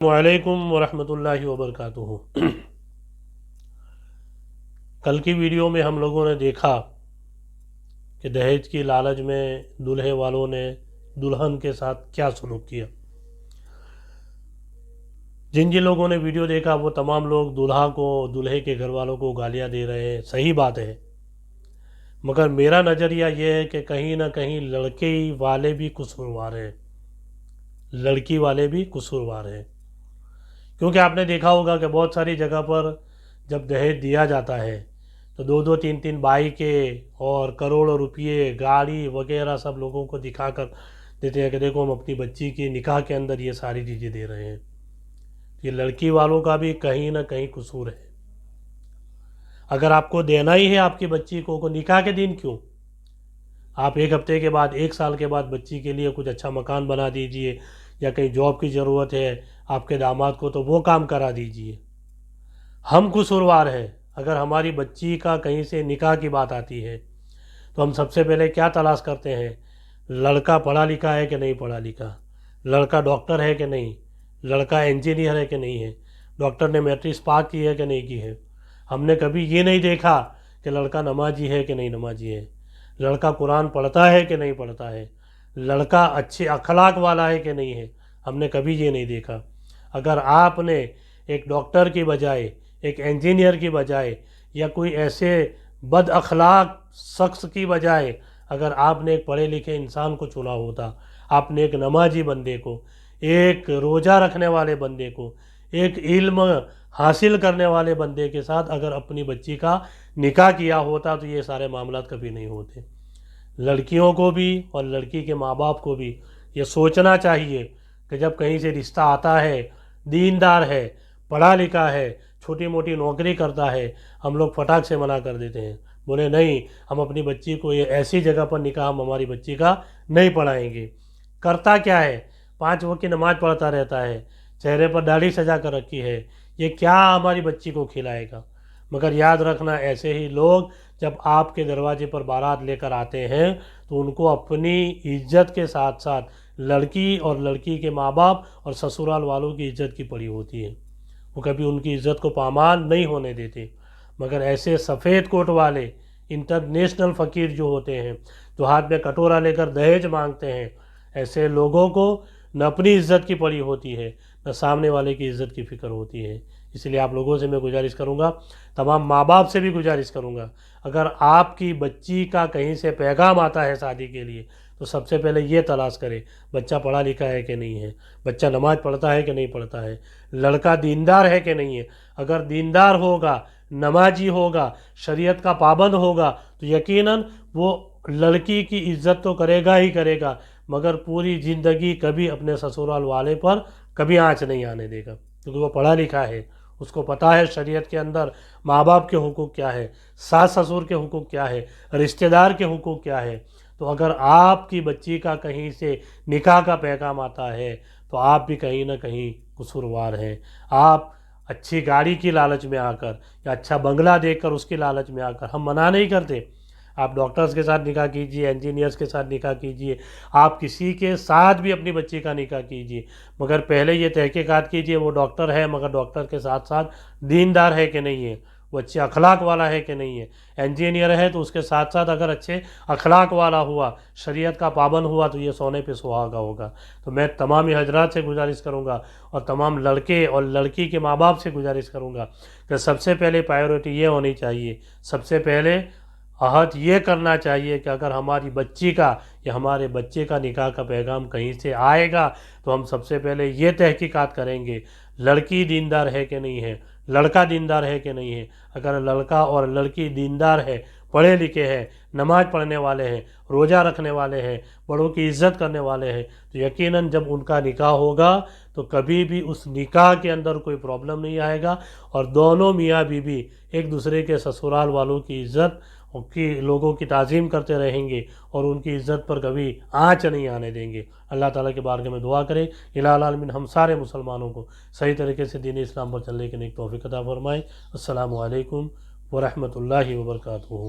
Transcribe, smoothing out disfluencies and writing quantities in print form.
वालेकुम वरहमतुल्लाहि वबरकातुहू। कल की वीडियो में हम लोगों ने देखा कि दहेज की लालच में दूल्हे वालों ने दुल्हन के साथ क्या सलूक किया। जिन जिन लोगों ने वीडियो देखा वो तमाम लोग दूल्हा को, दूल्हे के घर वालों को गालियां दे रहे हैं, सही बात है। मगर मेरा नज़रिया ये है कि कहीं ना कहीं लड़के वाले भी कसूरवार हैं, लड़की वाले भी कसूरवार हैं। क्योंकि आपने देखा होगा कि बहुत सारी जगह पर जब दहेज दिया जाता है तो दो दो तीन तीन बाइकें और करोड़ों रुपये, गाड़ी वगैरह सब लोगों को दिखाकर देते हैं कि देखो हम अपनी बच्ची की निकाह के अंदर ये सारी चीज़ें दे रहे हैं। ये लड़की वालों का भी कहीं ना कहीं कसूर है। अगर आपको देना ही है आपकी बच्ची को निकाह के दिन क्यों, आप एक हफ्ते के बाद, एक साल के बाद बच्ची के लिए कुछ अच्छा मकान बना दीजिए, या कहीं जॉब की ज़रूरत है आपके दामाद को तो वो काम करा दीजिए। हम कसूरवार हैं। अगर हमारी बच्ची का कहीं से निकाह की बात आती है तो हम सबसे पहले क्या तलाश करते हैं, लड़का पढ़ा लिखा है कि नहीं पढ़ा लिखा, लड़का डॉक्टर है कि नहीं, लड़का इंजीनियर है कि नहीं है, डॉक्टर ने मैट्रिक पास की है कि नहीं की है। हमने कभी ये नहीं देखा कि लड़का नमाजी है कि नहीं नमाजी है, लड़का कुरान पढ़ता है कि नहीं पढ़ता है, लड़का अच्छे अखलाक वाला है कि नहीं है। हमने कभी ये नहीं देखा। अगर आपने एक डॉक्टर की बजाय, एक इंजीनियर की बजाय, या कोई ऐसे बद अखलाक शख्स की बजाय अगर आपने एक पढ़े लिखे इंसान को चुना होता, आपने एक नमाजी बंदे को, एक रोज़ा रखने वाले बंदे को, एक इल्म हासिल करने वाले बंदे के साथ अगर अपनी बच्ची का निकाह किया होता तो ये सारे मामलात कभी नहीं होते। लड़कियों को भी और लड़की के माँ बाप को भी ये सोचना चाहिए कि जब कहीं से रिश्ता आता है, दीनदार है, पढ़ा लिखा है, छोटी मोटी नौकरी करता है, हम लोग फटाक से मना कर देते हैं, बोले नहीं हम अपनी बच्ची को ये ऐसी जगह पर निकाह हम हमारी बच्ची का नहीं पढ़ाएंगे। करता क्या है, 5 वक्त की नमाज़ पढ़ता रहता है, चेहरे पर दाढ़ी सजा कर रखी है, ये क्या हमारी बच्ची को खिलाएगा। मगर याद रखना, ऐसे ही लोग जब आपके दरवाजे पर बारात लेकर आते हैं तो उनको अपनी इज्जत के साथ साथ लड़की और लड़की के माँ बाप और ससुराल वालों की इज्जत की पड़ी होती है। वो कभी उनकी इज्जत को पामाल नहीं होने देते। मगर ऐसे सफ़ेद कोट वाले इंटरनेशनल फ़कीर जो होते हैं, जो हाथ में कटोरा लेकर दहेज मांगते हैं, ऐसे लोगों को न अपनी इज्जत की पड़ी होती है, न सामने वाले की इज्जत की फ़िक्र होती है। इसलिए आप लोगों से मैं गुजारिश करूंगा, तमाम माँ बाप से भी गुजारिश करूंगा, अगर आपकी बच्ची का कहीं से पैगाम आता है शादी के लिए तो सबसे पहले ये तलाश करें बच्चा पढ़ा लिखा है कि नहीं है, बच्चा नमाज़ पढ़ता है कि नहीं पढ़ता है, लड़का दीनदार है कि नहीं है। अगर दीनदार होगा, नमाजी होगा, शरीयत का पाबंद होगा तो यकीनन वो लड़की की इज्जत तो करेगा ही करेगा, मगर पूरी ज़िंदगी कभी अपने ससुराल वाले पर कभी आँच नहीं आने देगा, क्योंकि वो पढ़ा लिखा है। उसको पता है शरीयत के अंदर माँ बाप के हुकूक क्या है, सास ससुर के हुकूक क्या है, रिश्तेदार के हुकूक क्या है। तो अगर आपकी बच्ची का कहीं से निकाह का पैगाम आता है तो आप भी कहीं ना कहीं कसूरवार हैं। आप अच्छी गाड़ी की लालच में आकर या अच्छा बंगला देखकर उसकी लालच में आकर, हम मना नहीं करते, आप डॉक्टर्स के साथ निकाह कीजिए, इंजीनियर्स के साथ निकाह कीजिए, आप किसी के साथ भी अपनी बच्ची का निकाह कीजिए, मगर पहले ये तहकीकात कीजिए वो डॉक्टर है, मगर डॉक्टर के साथ साथ दीनदार है कि नहीं है, वो अच्छे अखलाक वाला है कि नहीं है। इंजीनियर है तो उसके साथ साथ अगर अच्छे अखलाक वाला हुआ, शरीयत का पाबंद हुआ तो ये सोने पे सुहागा होगा। तो मैं तमाम ही हजरात से गुजारिश करूँगा और तमाम लड़के और लड़की के माँ बाप से गुजारिश करूँगा कि सबसे पहले प्रायोरिटी ये होनी चाहिए, सबसे पहले अहद ये करना चाहिए कि अगर हमारी बच्ची का या हमारे बच्चे का निकाह का पैगाम कहीं से आएगा तो हम सबसे पहले ये तहकीकात करेंगे लड़की दीनदार है कि नहीं है, लड़का दीनदार है कि नहीं है। अगर लड़का और लड़की दीनदार है, पढ़े लिखे हैं, नमाज़ पढ़ने वाले हैं, रोज़ा रखने वाले हैं, बड़ों की इज़्ज़त करने वाले हैं, तो यकीनन जब उनका निकाह होगा तो कभी भी उस निकाह के अंदर कोई प्रॉब्लम नहीं आएगा और दोनों मियाँ बीवी एक दूसरे के ससुराल वालों की इज़्ज़त की, लोगों की ताज़ीम करते रहेंगे और उनकी इज़्ज़त पर कभी आँच नहीं आने देंगे। अल्लाह ताला के बारगाह में दुआ करें, इलाहुल आलमीन हम सारे मुसलमानों को सही तरीके से दीन इस्लाम पर चलने की नेक तौफीक अता फरमाए। अस्सलामु अलैकुम व रहमतुल्लाहि व बरकातुहू।